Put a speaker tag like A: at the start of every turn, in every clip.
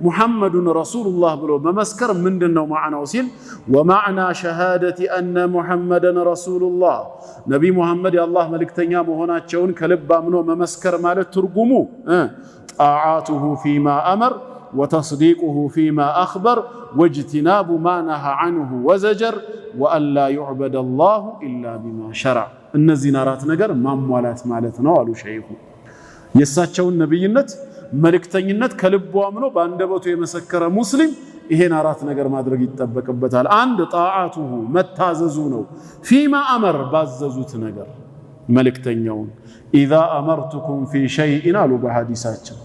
A: ሙሐመዱን ረሱሉላህ ብሎ መመስከር ምንድነው ማዕናው ሲል ወማዕና ሸሃደቲ አነ ሙሐመደን ረሱሉላህ ነቢ ሙሐመድ የአላህ መልእክተኛ መሆናቸውን ከልብ አምኖ መመስከር ማለት ትርጉሙ ጣዓቱሁ ፊማ አመር وتصديقه فيما أخبر واجتناب ما نهى عنه وزجر وأن لا يعبد الله إلا بما شرع النزين رات نجر مامولات مالتنا قالوا شيخ يساتشون نبينت ملكتينت كلب وامنو باندبوتو يمسكر مسلم ይሄን አራት ነገር ማድረግ ይተበከበታል አንድ ጣዓቱሁ መታዘዙ ነው فيما أمر ባዘዙት ነገር መልእክተኛውን إذا أمرتكم في شيء አሉ በሐዲሳቸው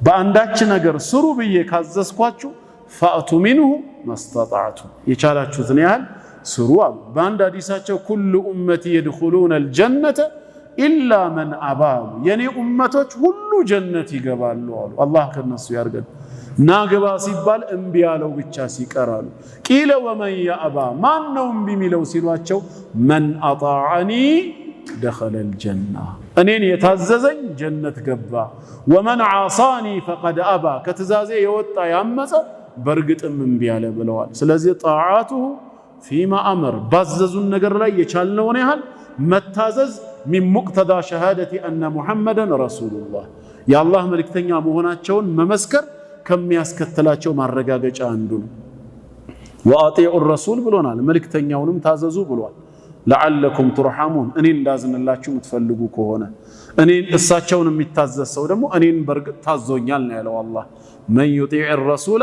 A: በአንዳች ነገር ስሩ ብዬ ካዘዝኳችሁ ፈአቱ ሚንሁ ማስተጣዕቱ የቻላችሁትን ያህል ስሩ አሉ በአንድ ሐዲሳቸው ኩሉ ኡመቲ يدخلون الجنة إلا من أبى የኔ ኡመቶች ሁሉ ጀነት ይገባሉ አሉ አላህ ከነሱ ያርገን ናገባ ሲባል እምቢ ያለው ብቻ ሲቀራሉ ቂለ ወመን ያአባ ማን ነው እምቢ ሚለው ሲሏቸው መን አጣዓኒ دخل الجنة أنين يتعززين جنة قبا ومن عصاني فقد أبى كتزازي يوطى يامس برقت من بياله بلوال سلازي طاعاته فيما أمر بززوا النقر لا يشالنونيهال متازز من مقتضى شهادة أن محمدا رسول الله يا الله ملك تنيا مهناتشون ممسكر كم ياسكتلاتشو مع الرقاقج عندون وأطيعوا الرسول بلونا الملك تنيا ونم تاززوا بلوال لعلكم ترحمون انين لازم اللهچو متፈልጉ ከሆነ انين እሳቸውን የሚታዘዝ ሰው ደግሞ انين በርግጥ ታዞኛል ነው ያለው አላህ من يطيع الرسول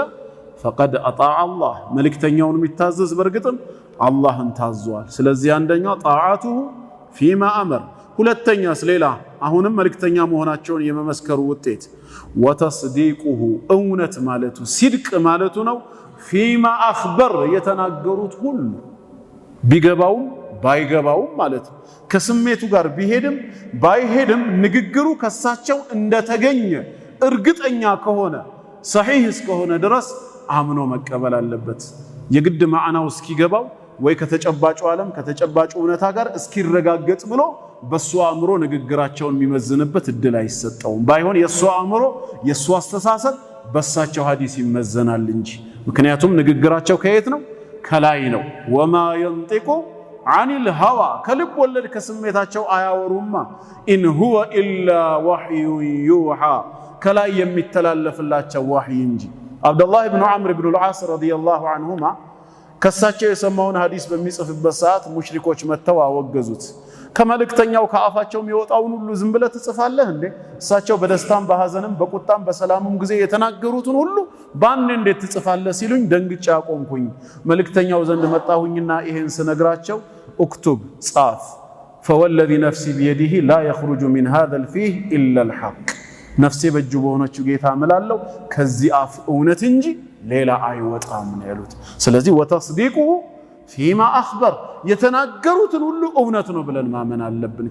A: فقد اطاع الله መልእክተኛውን የሚታዘዝ በርግጥም አላህን ታዟል ስለዚህ አንደኛው ጣዓቱሁ فيما امر ሁለተኛስ ሌላ አሁንም መልእክተኛ መሆናቸውን የመመስከሩ ውጤት وتصديقه እውነት ማለቱ ሲድቅ ማለቱ ነው فيما اخبر የተናገሩት ሁሉ ቢገባው ባይገባው ማለት ከስሜቱ ጋር ቢሄድም ባይሄድም ንግግሩ ከሳቸው እንደተገኘ እርግጠኛ ከሆነ صحيح እስከሆነ ድረስ አምኖ መቀበል አለበት የግድ ማዕናው እስኪገባው ወይ ከተጨባጩ ዓለም ከተጨባጩ እውነታ ጋር እስኪረጋገጥ ብሎ በሱ አእምሮ ንግግራቸውን የሚመዝንበት እድል አይሰጠውም ባይሆን የሱ አእምሮ የሱ አስተሳሰብ በሳቸው ሐዲስ ይመዘናል እንጂ ምክንያቱም ንግግራቸው ከየት ነው ከላይ ነው وما ينطق عن الهوى كلب ولد كسميتاچو አያወሩማ ان هو الا وحي يوحى كلا የሚተላለፍላቸው ወህይ እንጂ አብዱላህ ኢብኑ ዐምር ኢብኑ አልዓስ ረዲየላሁ ዐንሁማ ከሳቸው የሰማውን ሐዲስ በሚጽፍበት ሰዓት ሙሽሪኮች መተው አወገዙት ከመልእክተኛው ከአፋቸው የሚወጣውን ሁሉ ዝም ብለህ ትጽፋለህ እንዴ እሳቸው በደስታም በሐዘንም በቁጣም በሰላምም ጊዜ የተናገሩትን ሁሉ ባንዴ እንዴት ትጽፋለህ ሲሉኝ ደንግጬ አቆምኩኝ መልእክተኛው ዘንድ መጣሁኝና ይሄን ስነግራቸው اكتب صاف فوالذي نفسي بيده لا يخرج من هذا الفيه الا الحق نفسي በጅቦነቹ ጌታ አመላለው ከዚህ አፍ እውነት እንጂ ሌላ አይወጣም ነው ያሉት ስለዚህ وتصديقه فيما اخبر የተናገሩትን ሁሉ እውነት ነው ብለን ማመን አለብን